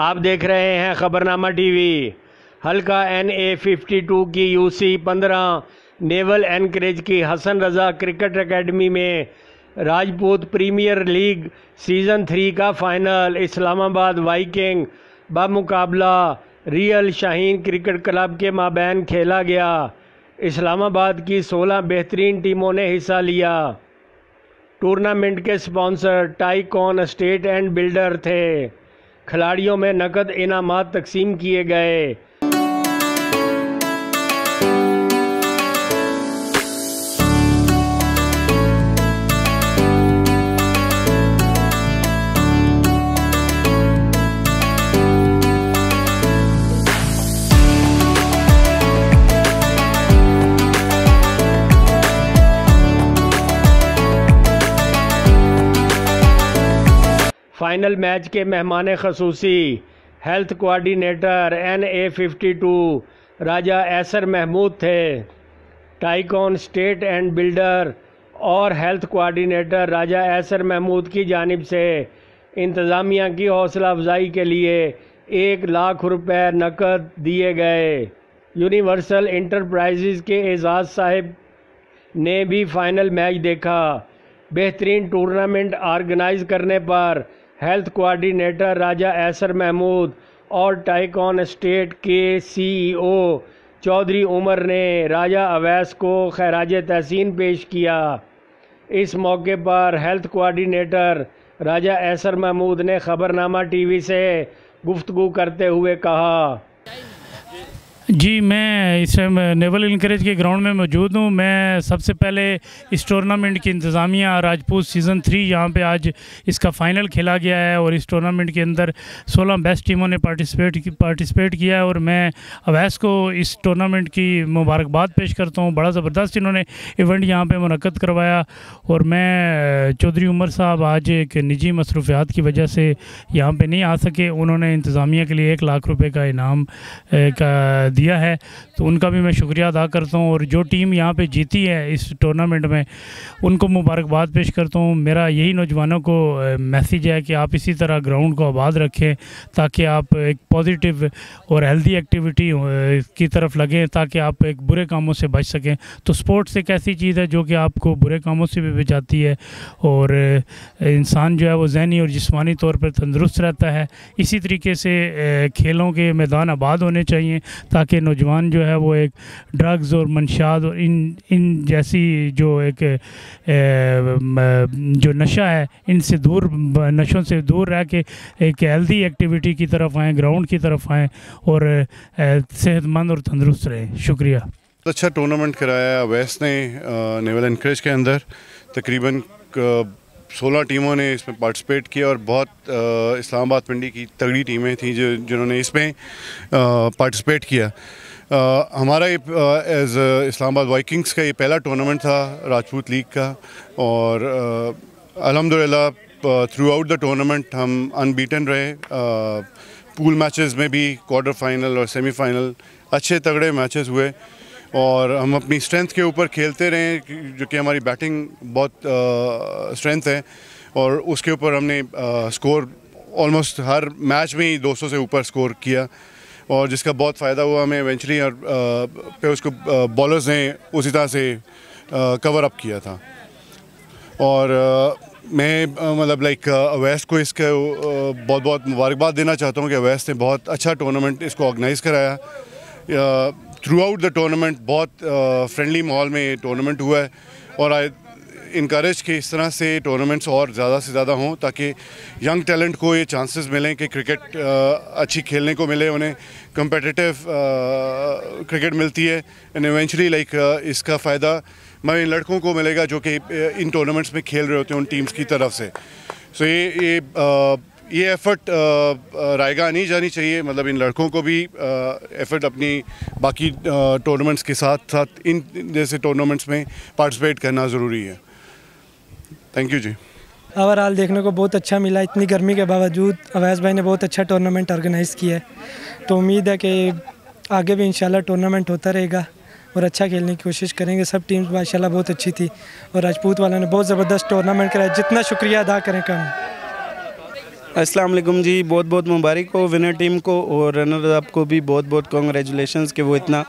आप देख रहे हैं खबरनामा टीवी। हल्का NA52 की UC 15 नेवल एनकरेज की हसन रज़ा क्रिकेट एकेडमी में राजपूत प्रीमियर लीग सीज़न 3 का फाइनल इस्लामाबाद वाइकिंग बमुकाबला रियल शाहीन क्रिकेट क्लब के माबैन खेला गया। इस्लामाबाद की 16 बेहतरीन टीमों ने हिस्सा लिया। टूर्नामेंट के sponsor tycoon estate and builder थे। खिलाड़ियों में नकद इनामात तकसीम किए गए। फाइनल मैच के मेहमान खसूसी हेल्थ कोऑर्डिनेटर NA52 राजा ऐसर महमूद थे। टाइकॉन स्टेट एंड बिल्डर और हेल्थ कोऑर्डिनेटर राजा ऐसर महमूद की जानिब से इंतज़ामिया की हौसला अफजाई के लिए 1 लाख रुपए नकद दिए गए। यूनिवर्सल इंटरप्राइजेज़ के एजाज साहिब ने भी फाइनल मैच देखा। बेहतरीन टूर्नामेंट ऑर्गेनाइज करने पर हेल्थ कोऑर्डिनेटर राजा ऐसर महमूद और टाइकॉन स्टेट के CEO चौधरी उमर ने राजा अवैस को खैराज तहसीन पेश किया। इस मौके पर हेल्थ कोऑर्डिनेटर राजा ऐसर महमूद ने खबरनामा टीवी से गुफ्तगू करते हुए कहा, जी मैं इस टाइम नेवल एनकरेज के ग्राउंड में मौजूद हूँ। मैं सबसे पहले इस टूर्नामेंट की इंतज़ामिया राजपूत सीज़न 3 यहाँ पे आज इसका फ़ाइनल खेला गया है और इस टूर्नामेंट के अंदर 16 बेस्ट टीमों ने पार्टिसिपेट किया है और मैं अवैस को इस टूर्नामेंट की मुबारकबाद पेश करता हूँ। बड़ा ज़बरदस्त इन्होंने इवेंट यहाँ पे मुनक्कद करवाया और मैं चौधरी उमर साहब आज एक निजी मसरूफियात की वजह से यहाँ पर नहीं आ सके। उन्होंने इंतज़ामिया के लिए 1 लाख रुपये का इनाम का दिया है, तो उनका भी मैं शुक्रिया अदा करता हूं। और जो टीम यहां पे जीती है इस टूर्नामेंट में उनको मुबारकबाद पेश करता हूं। मेरा यही नौजवानों को मैसेज है कि आप इसी तरह ग्राउंड को आबाद रखें ताकि आप एक पॉजिटिव और हेल्दी एक्टिविटी की तरफ लगें, ताकि आप एक बुरे कामों से बच सकें। तो स्पोर्ट्स एक ऐसी चीज़ है जो कि आपको बुरे कामों से भी बचाती है और इंसान जो है वो ज़हनी और जिस्मानी तौर पर तंदुरुस्त रहता है। इसी तरीके से खेलों के मैदान आबाद होने चाहिए ताकि नौजवान जो है वो एक ड्रग्स और मंशात और इन जैसी जो एक जो नशा है इनसे दूर, नशों से दूर रह के एक हेल्दी एक्टिविटी की तरफ आएँ, ग्राउंड की तरफ आएँ और सेहतमंद और तंदुरुस्त रहें। शुक्रिया। अच्छा टूर्नामेंट कराया अवैस ने नेवल एनकरेज के अंदर। तकरीबन 16 टीमों ने इसमें पार्टिसिपेट किया और बहुत इस्लामाबाद पिंडी की तगड़ी टीमें थीं जिन्होंने इसमें पार्टिसिपेट किया। हमारा एज इस्लामाबाद वाइकिंग्स का ये पहला टूर्नामेंट था राजपूत लीग का और अल्हम्दुलिल्लाह थ्रू आउट द टूर्नामेंट हम अनबीटन रहे। पूल मैचेस में भी क्वार्टर फाइनल और सेमीफाइनल अच्छे तगड़े मैचेस हुए और हम अपनी स्ट्रेंथ के ऊपर खेलते रहे, जो कि हमारी बैटिंग बहुत स्ट्रेंथ है और उसके ऊपर हमने स्कोर ऑलमोस्ट हर मैच में ही 200 से ऊपर स्कोर किया और जिसका बहुत फ़ायदा हुआ हमें इवेंचुअली। और पे उसको बॉलर्स ने उसी तरह से कवर अप किया था और मैं मतलब लाइक अवैस को इसका बहुत बहुत मुबारकबाद देना चाहता हूँ कि अवैस ने बहुत अच्छा टूर्नामेंट इसको ऑर्गेनाइज़ कराया। थ्रू आउट द टूर्नामेंट बहुत फ्रेंडली माहौल में ये टूर्नामेंट हुआ है और आई इनकरेज कि इस तरह से टूर्नामेंट्स और ज़्यादा से ज़्यादा हों ताकि यंग टैलेंट को ये चांसेस मिलें कि क्रिकेट अच्छी खेलने को मिले, उन्हें कम्पिटिटिव क्रिकेट मिलती है एंड इवेंचुअली लाइक इसका फ़ायदा मैं इन लड़कों को मिलेगा जो कि इन टूर्नामेंट्स में खेल रहे होते हैं उन टीम्स की तरफ से। सो ये एफ़र्ट रायगा नहीं जानी चाहिए, मतलब इन लड़कों को भी एफ़र्ट अपनी बाकी टूर्नामेंट्स के साथ साथ इन जैसे टूर्नामेंट्स में पार्टिसिपेट करना ज़रूरी है। Thank you ji. ओवरऑल देखने को बहुत अच्छा मिला। इतनी गर्मी के बावजूद अवैस भाई ने बहुत अच्छा टूर्नामेंट ऑर्गेनाइज़ किया है, तो उम्मीद है कि आगे भी इंशाल्लाह टूर्नामेंट होता रहेगा और अच्छा खेलने की कोशिश करेंगे। सब टीम्स माशाल्लाह बहुत अच्छी थी और राजपूत वालों ने बहुत ज़बरदस्त टूर्नामेंट कराया, जितना शुक्रिया अदा करें कम। अस्सलाम वालेकुम जी, बहुत बहुत मुबारक हो विनर टीम को और रनर अप को भी बहुत बहुत कॉन्ग्रेचुलेशंस कि वो इतना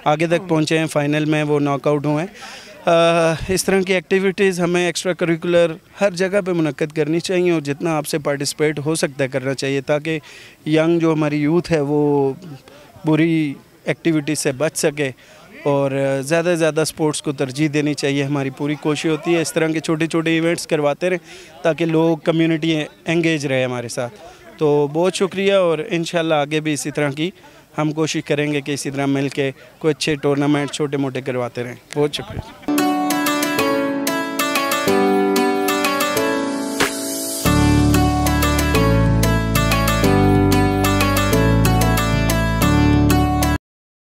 आगे तक पहुंचे हैं, फाइनल में वो नॉकआउट हुए हैं। इस तरह की एक्टिविटीज़ हमें एक्स्ट्रा करिकुलर हर जगह पे मुनक्कद करनी चाहिए और जितना आपसे पार्टिसिपेट हो सकता है करना चाहिए, ताकि यंग जो हमारी यूथ है वो बुरी एक्टिविटी से बच सके और ज़्यादा से ज़्यादा स्पोर्ट्स को तरजीह देनी चाहिए। हमारी पूरी कोशिश होती है इस तरह के छोटे छोटे इवेंट्स करवाते रहें ताकि लोग कम्युनिटी एंगेज रहे हमारे साथ। तो बहुत शुक्रिया और इंशाल्लाह आगे भी इसी तरह की हम कोशिश करेंगे कि इसी तरह मिल के कोई अच्छे टूर्नामेंट छोटे मोटे करवाते रहें। बहुत शुक्रिया।